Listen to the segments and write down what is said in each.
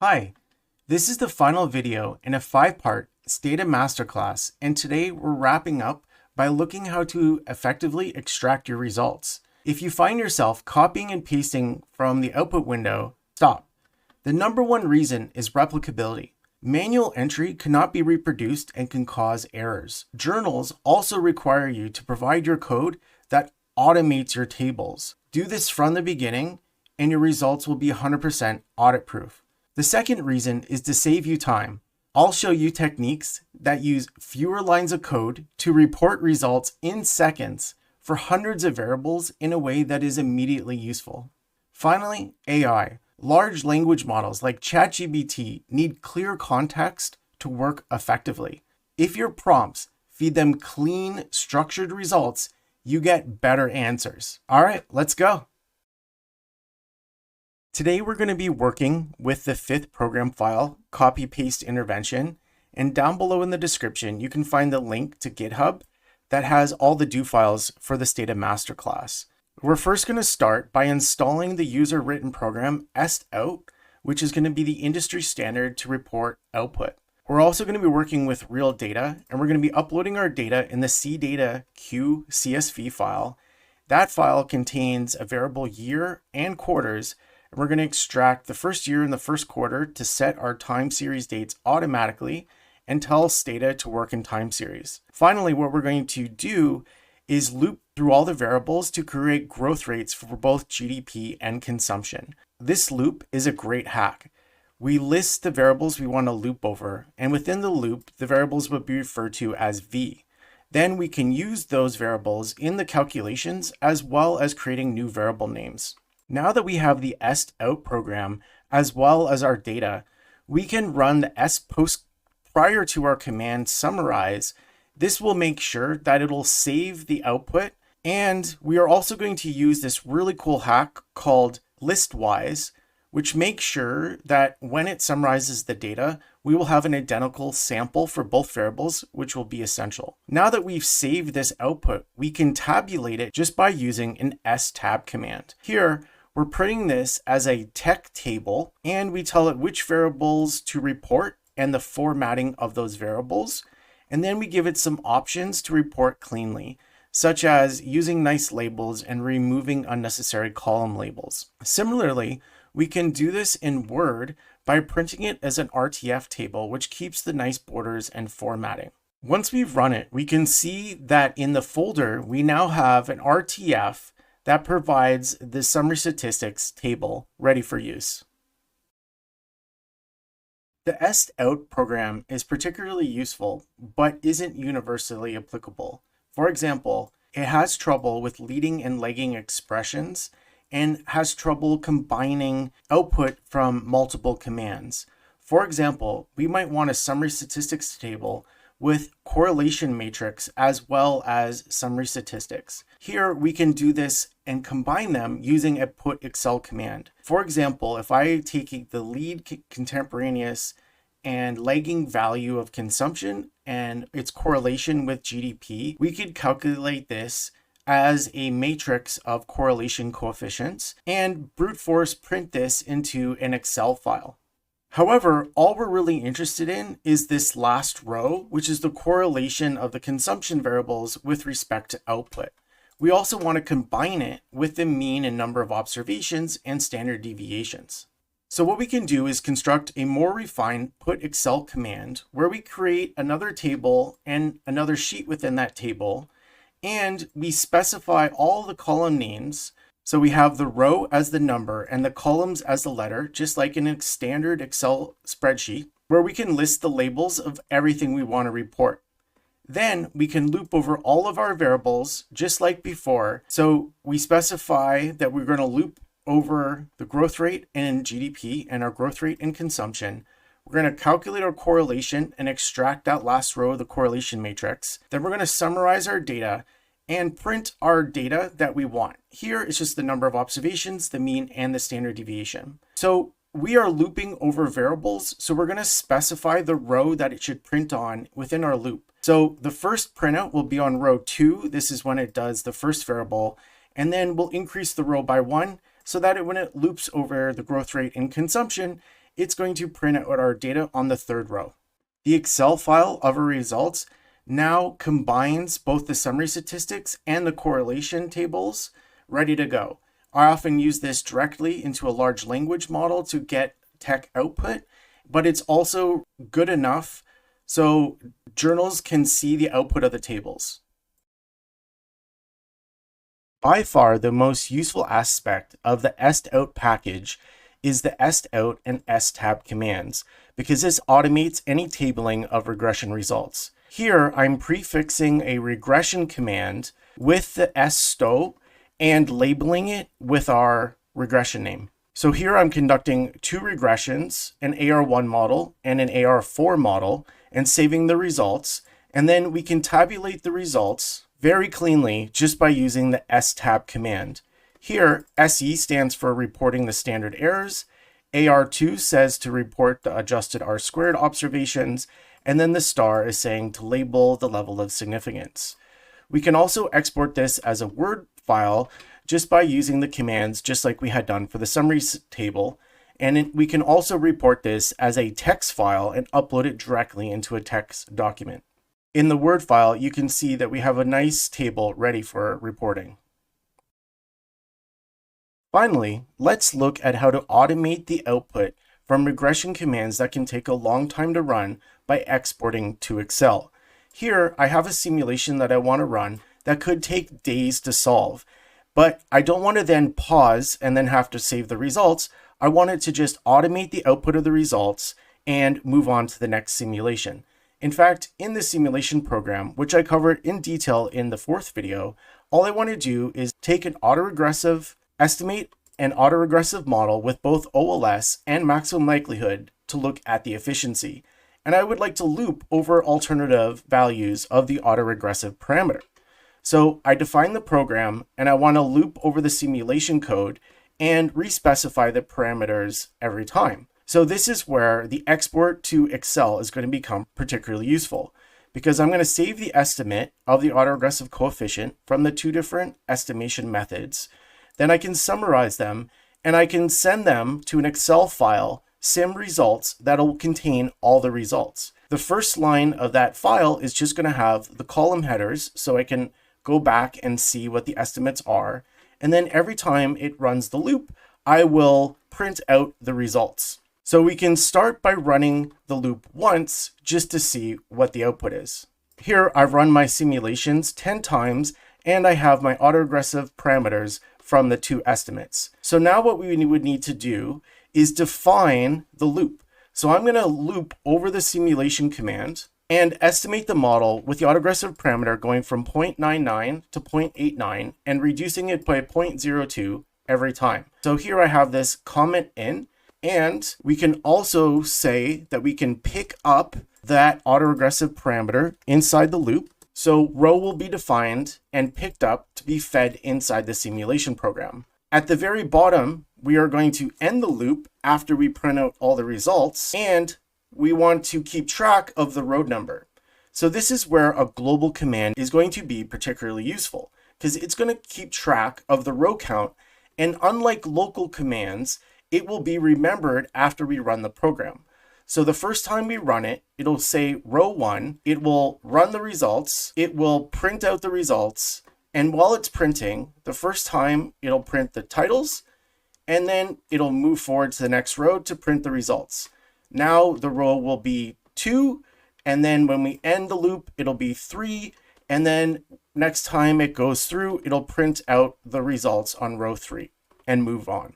Hi, this is the final video in a 5-part Stata Masterclass, and today we're wrapping up by looking how to effectively extract your results. If you find yourself copying and pasting from the output window, stop. The number one reason is replicability. Manual entry cannot be reproduced and can cause errors. Journals also require you to provide your code that automates your tables. Do this from the beginning, and your results will be 100% audit-proof. The second reason is to save you time. I'll show you techniques that use fewer lines of code to report results in seconds for hundreds of variables in a way that is immediately useful. Finally, AI. Large language models like ChatGPT need clear context to work effectively. If your prompts feed them clean, structured results, you get better answers. All right, let's go. Today, we're going to be working with the 5th program file, copy-paste intervention, and down below in the description, you can find the link to GitHub that has all the do files for the Stata Masterclass. We're first going to start by installing the user-written program estpost, which is going to be the industry standard to report output. We're also going to be working with real data, and we're going to be uploading our data in the cdata_q CSV file. That file contains a variable year and quarters, and we're going to extract the first year and the first quarter to set our time series dates automatically and tell Stata to work in time series. Finally, what we're going to do is loop through all the variables to create growth rates for both GDP and consumption. This loop is a great hack. We list the variables we want to loop over, and within the loop, the variables will be referred to as V. Then we can use those variables in the calculations as well as creating new variable names. Now that we have the estpost program as well as our data, we can run the estpost prior to our command summarize. This will make sure that it'll save the output, and we are also going to use this really cool hack called listwise, which makes sure that when it summarizes the data, we will have an identical sample for both variables, which will be essential. Now that we've saved this output, we can tabulate it just by using an esttab command. Here, we're putting this as a tech table, and we tell it which variables to report and the formatting of those variables. And then we give it some options to report cleanly, such as using nice labels and removing unnecessary column labels. Similarly, we can do this in Word by printing it as an RTF table, which keeps the nice borders and formatting. Once we've run it, we can see that in the folder, we now have an RTF that provides the summary statistics table ready for use. The estpost program is particularly useful, but isn't universally applicable. For example, it has trouble with leading and lagging expressions and has trouble combining output from multiple commands. For example, we might want a summary statistics table with correlation matrix as well as summary statistics. Here we can do this and combine them using a putexcel command. For example, if I take the lead contemporaneous and lagging value of consumption and its correlation with GDP, we could calculate this as a matrix of correlation coefficients and brute force print this into an Excel file. However, all we're really interested in is this last row, which is the correlation of the consumption variables with respect to output. We also want to combine it with the mean and number of observations and standard deviations. So what we can do is construct a more refined putexcel command where we create another table and another sheet within that table, and we specify all the column names. So we have the row as the number and the columns as the letter, just like in a standard Excel spreadsheet, where we can list the labels of everything we want to report. Then we can loop over all of our variables just like before. So we specify that we're going to loop over the growth rate in GDP and our growth rate in consumption. We're going to calculate our correlation and extract that last row of the correlation matrix. Then we're going to summarize our data and print our data that we want. Here it's just the number of observations, the mean, and the standard deviation. So we are looping over variables, so we're going to specify the row that it should print on within our loop. So the first printout will be on row 2. This is when it does the first variable, and then we'll increase the row by 1 so that when it loops over the growth rate in consumption, it's going to print out our data on the third row. The Excel file of our results now combines both the summary statistics and the correlation tables ready to go. I often use this directly into a large language model to get tech output, but it's also good enough so journals can see the output of the tables. By far, the most useful aspect of the estout package is the estout and esttab commands, because this automates any tabling of regression results. Here, I'm prefixing a regression command with the esto and labeling it with our regression name. So here I'm conducting two regressions, an AR1 model and an AR4 model, and saving the results. And then we can tabulate the results very cleanly just by using the esttab command. Here, SE stands for reporting the standard errors, AR2 says to report the adjusted R-squared observations, and then the star is saying to label the level of significance. We can also export this as a Word file just by using the commands just like we had done for the summaries table, and we can also report this as a text file and upload it directly into a text document. In the Word file, you can see that we have a nice table ready for reporting. Finally, let's look at how to automate the output from regression commands that can take a long time to run by exporting to Excel. Here, I have a simulation that I want to run that could take days to solve, but I don't want to then pause and then have to save the results. I want it to just automate the output of the results and move on to the next simulation. In fact, in the simulation program, which I covered in detail in the fourth video, all I want to do is take an autoregressive, estimate an autoregressive model with both OLS and maximum likelihood to look at the efficiency. And I would like to loop over alternative values of the autoregressive parameter. So I define the program and I want to loop over the simulation code and respecify the parameters every time. So this is where the export to Excel is going to become particularly useful, because I'm going to save the estimate of the autoregressive coefficient from the two different estimation methods. Then I can summarize them and I can send them to an Excel file, sim results, that'll contain all the results. The first line of that file is just going to have the column headers, so I can go back and see what the estimates are. And then every time it runs the loop, I will print out the results. So we can start by running the loop once just to see what the output is. Here I've run my simulations 10 times and I have my autoregressive parameters from the two estimates. So now what we would need to do is define the loop. So I'm going to loop over the simulation command and estimate the model with the autoregressive parameter going from 0.99 to 0.89 and reducing it by 0.02 every time. So here I have this comment in, and we can also say that we can pick up that autoregressive parameter inside the loop. So row will be defined and picked up to be fed inside the simulation program. At the very bottom, we are going to end the loop after we print out all the results, and we want to keep track of the row number. So this is where a global command is going to be particularly useful, because it's going to keep track of the row count, and unlike local commands, it will be remembered after we run the program. So the first time we run it, it'll say row 1, it will run the results, it will print out the results, and while it's printing, the first time it'll print the titles, and then it'll move forward to the next row to print the results. Now the row will be 2, and then when we end the loop, it'll be 3, and then next time it goes through, it'll print out the results on row 3 and move on.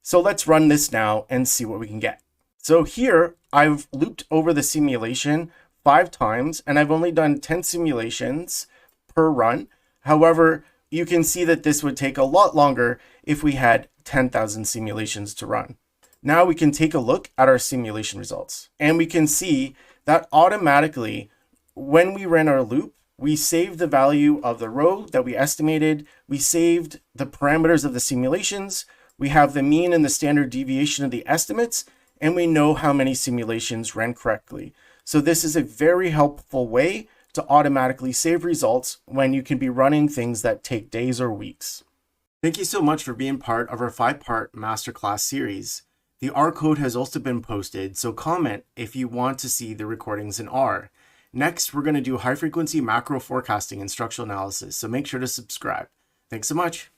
So let's run this now and see what we can get. So here I've looped over the simulation 5 times and I've only done 10 simulations per run. However, you can see that this would take a lot longer if we had 10,000 simulations to run. Now we can take a look at our simulation results, and we can see that automatically when we ran our loop, we saved the value of the row that we estimated, we saved the parameters of the simulations, we have the mean and the standard deviation of the estimates, and we know how many simulations ran correctly. So this is a very helpful way to automatically save results when you can be running things that take days or weeks. Thank you so much for being part of our 5-part Masterclass series. The R code has also been posted, so comment if you want to see the recordings in R. Next, we're going to do high frequency macro forecasting and structural analysis, so make sure to subscribe. Thanks so much.